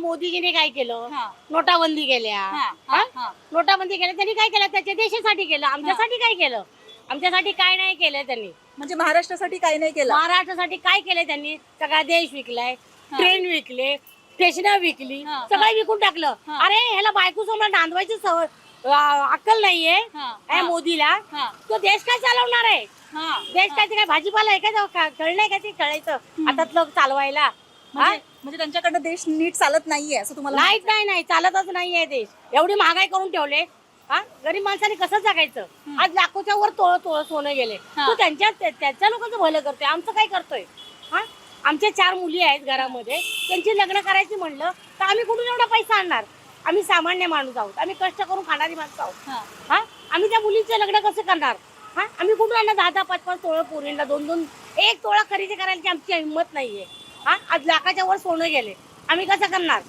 मोदीजीने काय केलं? हा. नोटाबंदी केल्या. हा, हा, हा? हा. नोटाबंदी केल्या त्यांनी काय केलं? त्याच्या देशासाठी केलं. आमच्यासाठी काय केलं? आमच्यासाठी काय नाही केलं त्यांनी. म्हणजे महाराष्ट्रासाठी काही नाही केलं. महाराष्ट्रासाठी काय केलं त्यांनी? सगळा देश विकलाय, हा. ट्रेन विकले, स्टेशन विकली, हा, सगळं विकून टाकलं. हा. अरे ह्याला बायको समोर नांदवायची अक्कल नाहीये हा, या हा. मोदीला. हा. तो देश काय चालवणार आहे? हा. देश काय ते काय भाजीपाला आहे का? कळलंय का ते कळायचं आतातलं चालवायला? म्हणजे म्हणजे त्यांच्याकडनं देश नीट चालत नाहीये असं तुम्हाला लाईट नाही चालतच नाहीये देश. एवढी महागाई करून ठेवले. हा, गरीब माणसाने कसं जगायचं? आज लाखोच्या वर तोळ सोनं गेले. हा. तो त्यांच्या लोकांचं भलं करतोय, आमचं काय करतोय? हा, आमच्या 4 मुली आहेत घरामध्ये, त्यांची लग्न करायची म्हणलं तर आम्ही कुठून एवढा पैसा आणणार? आम्ही सामान्य माणूस आहोत, आम्ही कष्ट करून खाणारी माणसं आहोत. हा. हा, आम्ही त्या मुलींचे लग्न कसं करणार? हा, आम्ही कुठून आणणार 10-10, 5-5 तोळं पोरींना 2-2, 1 तोळा खरेदी करायची आमची हिंमत नाहीये. हा, आज लाखाच्या वर सोनं गेले, आम्ही कसं करणार?